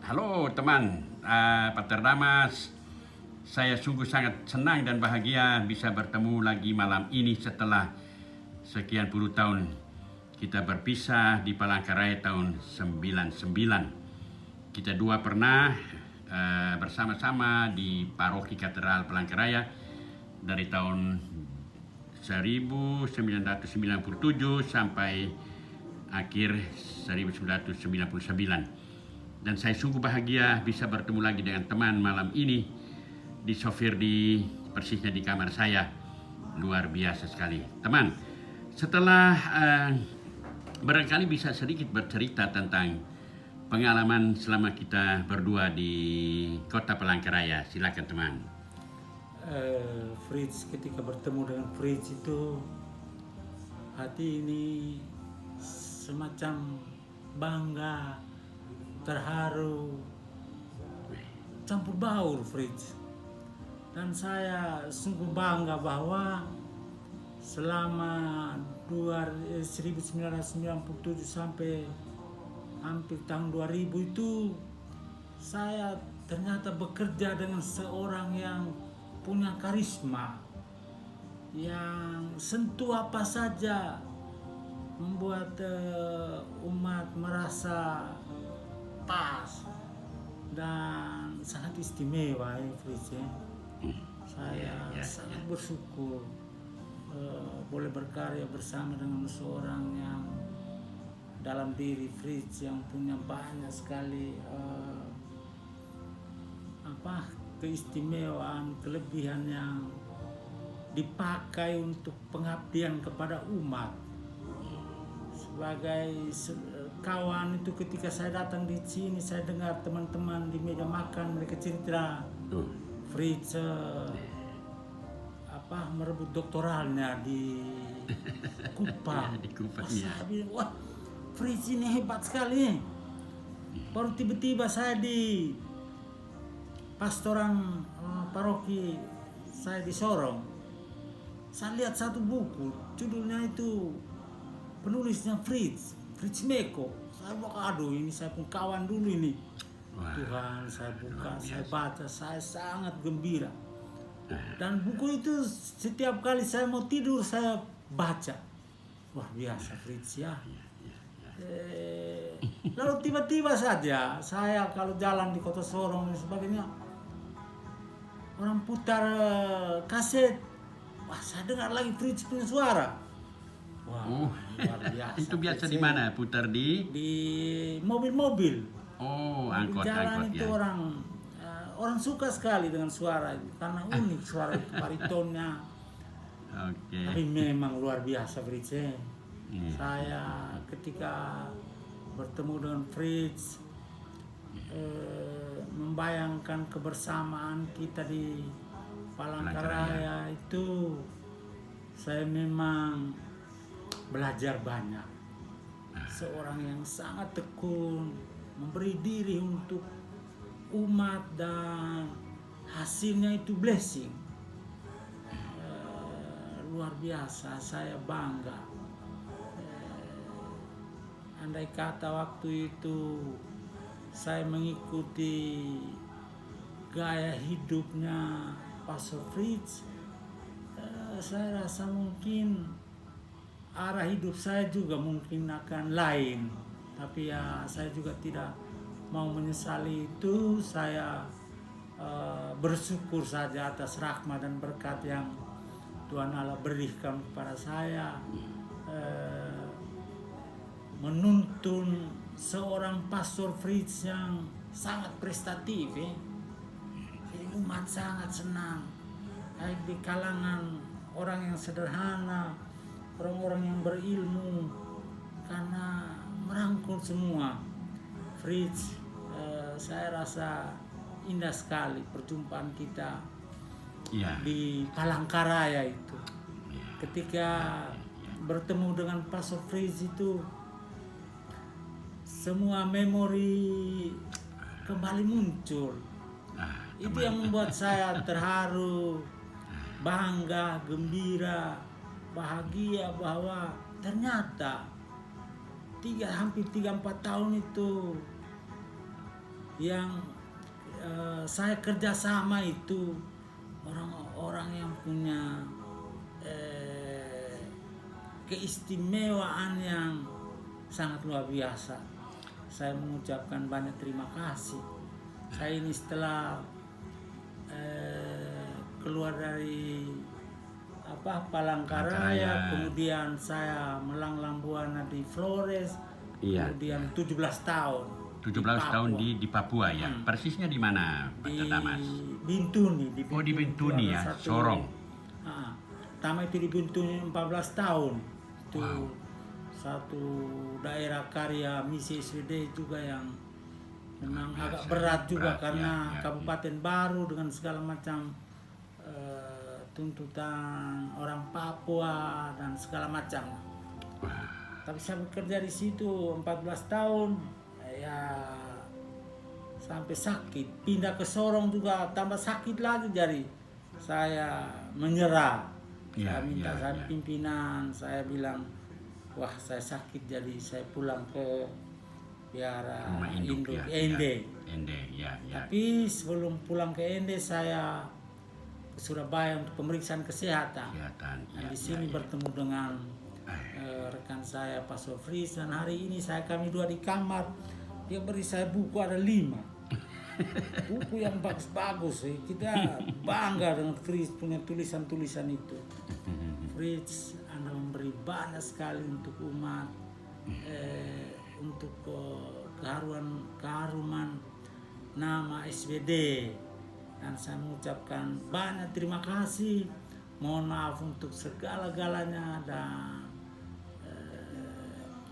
Halo teman, Pater Damas. Saya sungguh sangat senang dan bahagia bisa bertemu lagi malam ini setelah sekian puluh tahun kita berpisah di Palangkaraya tahun 99. Kita dua pernah bersama-sama di Paroki Katedral Palangkaraya dari tahun 1997 sampai akhir 1999. Dan saya sungguh bahagia bisa bertemu lagi dengan teman malam ini di Sofir di persisnya di kamar saya. Luar biasa sekali. Teman, setelah barangkali bisa sedikit bercerita tentang pengalaman selama kita berdua di Kota Palangkaraya. Silakan teman. Fritz, ketika bertemu dengan Fritz itu hati ini semacam bangga, terharu, campur baur Fritz. Dan saya sungguh bangga bahwa selama 1997 sampai hampir tahun 2000 itu saya ternyata bekerja dengan seorang yang punya karisma, yang sentuh apa saja membuat umat merasa pas dan sangat istimewa ya Fritz ya. Saya sangat bersyukur boleh berkarya bersama dengan seorang yang dalam diri Fritz yang punya banyak sekali keistimewaan, kelebihan yang dipakai untuk pengabdian kepada umat. Sebagai kawan itu ketika saya datang di sini, saya dengar teman-teman di meja makan mereka cerita Fritz merebut doktoralnya di Kupang. Di Kupang, Saya bilang, wah Fritz ini hebat sekali. Baru tiba-tiba saya di pastoran paroki saya di Sorong, saya lihat satu buku, judulnya itu penulisnya Fritz Meko. Saya bilang, aduh ini saya pun kawan dulu ini. Wah, Tuhan, saya buka, saya baca, saya sangat gembira. Dan buku itu setiap kali saya mau tidur saya baca. Luar biasa Fritz ya. Lalu tiba-tiba saja saya kalau jalan di Kota Sorong dan sebagainya, orang putar kaset, wah saya dengar lagi Fritz punya suara. Wah, luar biasa. Itu biasa di mana? Putar di mobil-mobil. Oh, Di jalan angkot itu ya. orang suka sekali dengan suara itu karena unik suara itu, baritonnya. Oke. Tapi memang luar biasa Fritz. Saya ketika bertemu dengan Fritz membayangkan kebersamaan kita di Palangkaraya itu, saya memang belajar banyak. Seorang yang sangat tekun, memberi diri untuk umat dan hasilnya itu blessing. Luar biasa, saya bangga. Andai kata waktu itu saya mengikuti gaya hidupnya Pastor Fritz, saya rasa mungkin arah hidup saya juga mungkin akan lain. Tapi ya saya juga tidak mau menyesali itu. Saya bersyukur saja atas rahmat dan berkat yang Tuhan Allah berikan kepada saya, menuntun seorang Pastor Fritz yang sangat prestatif ya. Jadi umat sangat senang, baik di kalangan orang yang sederhana, orang-orang yang berilmu, karena merangkul semua. Fritz, saya rasa indah sekali perjumpaan kita di Palangkaraya itu. Ketika bertemu dengan Pastor Fritz itu, semua memori kembali muncul. Itu yang membuat saya terharu, bangga, gembira, bahagia bahwa ternyata hampir 3-4 tahun itu yang saya kerjasama itu orang-orang yang punya keistimewaan yang sangat luar biasa. Saya mengucapkan banyak terima kasih. Saya ini setelah keluar dari Palangkaraya, kemudian saya melanglang buana di Flores, kemudian 17 tahun. 17 tahun di Papua ya. Persisnya di mana, Pastor Damas? Bintuni. Di Bintuni ya, Sorong. Pertama itu di Bintuni 14 tahun. Itu satu daerah karya misi SWD juga yang memang agak berat juga karena kabupaten baru dengan segala macam tuntutan orang Papua dan segala macam. Tapi saya bekerja di situ 14 tahun, ya sampai sakit. Pindah ke Sorong juga tambah sakit lagi, jadi saya menyerah. Saya minta pimpinan, saya bilang, wah saya sakit, jadi saya pulang ke biara induk Ende. Tapi sebelum pulang ke Ende, saya ke Surabaya untuk pemeriksaan kesehatan. Di sini bertemu dengan rekan saya Pastor Fritz, dan hari ini kami dua di kamar. Dia beri saya buku, ada 5 buku yang bagus-bagus. Kita bangga dengan Fritz punya tulisan-tulisan itu. Fritz, Anda memberi banyak sekali untuk umat, untuk keharuman nama SWD. Dan saya mengucapkan banyak terima kasih. Mohon maaf untuk segala-galanya, dan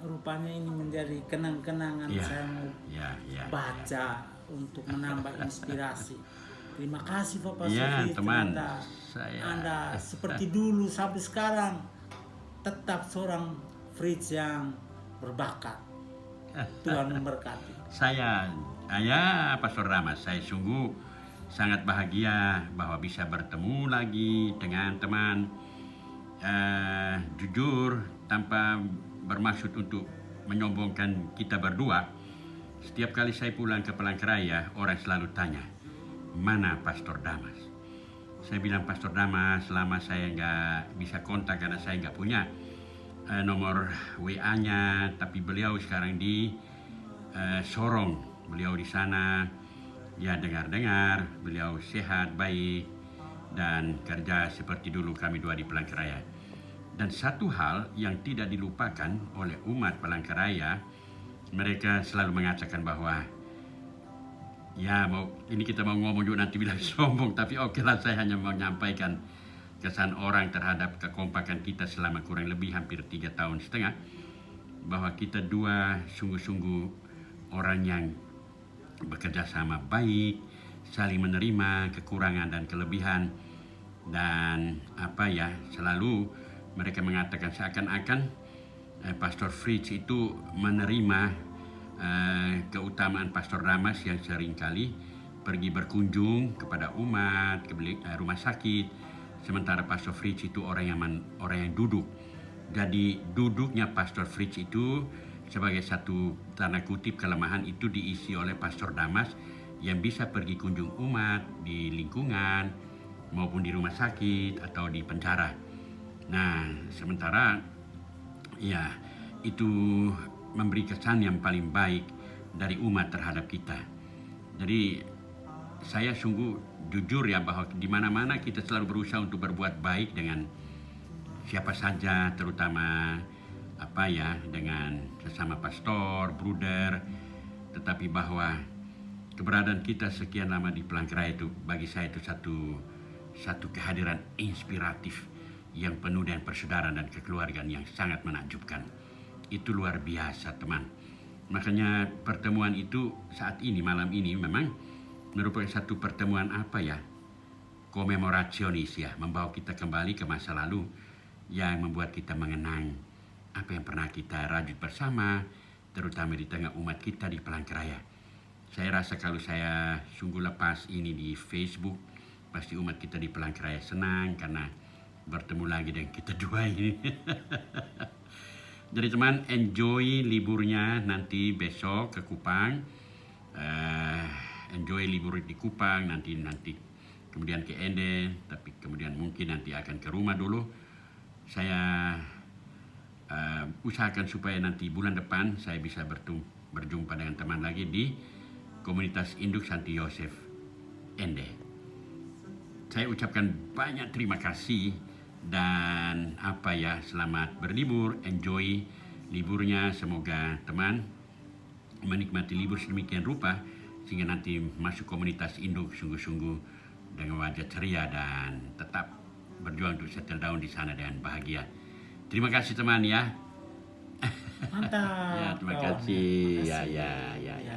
rupanya ini menjadi kenang-kenangan saya mau baca untuk menambah inspirasi. Terima kasih Bapak Sofi, teman. Anda seperti dulu sampai sekarang tetap seorang Fritz yang berbakat. Tuhan memberkati. Saya Pastor Damas, saya sungguh sangat bahagia bahwa bisa bertemu lagi dengan teman. Jujur, tanpa bermaksud untuk menyombongkan kita berdua, setiap kali saya pulang ke Palangkaraya, orang selalu tanya, mana Pastor Damas? Saya bilang, Pastor Damas, selama saya nggak bisa kontak karena saya nggak punya nomor WA-nya, tapi beliau sekarang di Sorong, beliau di sana. Ya, dengar-dengar beliau sehat, baik, dan kerja seperti dulu kami dua di Palangkaraya. Dan satu hal yang tidak dilupakan oleh umat Palangkaraya, mereka selalu mengatakan bahwa ini kita mau ngomong juga nanti bilang sombong, tapi oke lah, saya hanya mau menyampaikan kesan orang terhadap kekompakan kita selama kurang lebih hampir 3,5 tahun, bahwa kita dua sungguh-sungguh orang yang bekerja sama baik, saling menerima kekurangan dan kelebihan, dan selalu mereka mengatakan seakan-akan Pastor Fritz itu menerima keutamaan Pastor Damas yang seringkali pergi berkunjung kepada umat, ke rumah sakit, sementara Pastor Fritz itu orang yang duduk. Jadi duduknya Pastor Fritz itu sebagai satu tanda kutip kelemahan itu diisi oleh Pastor Damas yang bisa pergi kunjung umat di lingkungan maupun di rumah sakit atau di penjara. Nah, sementara itu memberi kesan yang paling baik dari umat terhadap kita. Jadi saya sungguh jujur bahwa di mana-mana kita selalu berusaha untuk berbuat baik dengan siapa saja, terutama dengan sesama pastor, bruder, tetapi bahwa keberadaan kita sekian lama di Palangkaraya itu bagi saya itu satu kehadiran inspiratif yang penuh dengan persaudaraan dan kekeluargaan yang sangat menakjubkan. Itu luar biasa, teman. Makanya pertemuan itu saat ini, malam ini memang merupakan satu pertemuan komemorasionis membawa kita kembali ke masa lalu yang membuat kita mengenang apa yang pernah kita rajut bersama, terutama di tengah umat kita di Palangkaraya. Saya rasa kalau saya sungguh lepas ini di Facebook, pasti umat kita di Palangkaraya senang karena bertemu lagi dengan kita dua ini. Jadi teman, enjoy liburnya nanti besok ke Kupang. enjoy libur di Kupang, nanti kemudian ke Ende, tapi kemudian mungkin nanti akan ke rumah dulu. Saya usahakan supaya nanti bulan depan saya bisa berjumpa dengan teman lagi di komunitas Induk Santi Yosef Ende. Saya ucapkan banyak terima kasih dan selamat berlibur, enjoy liburnya. Semoga teman menikmati libur sedemikian rupa sehingga nanti masuk komunitas induk sungguh-sungguh dengan wajah ceria dan tetap berjuang untuk settle down di sana dengan bahagia. Terima kasih teman ya. Mantap. Ya, terima kawan. kasih. Terima kasih. Ya.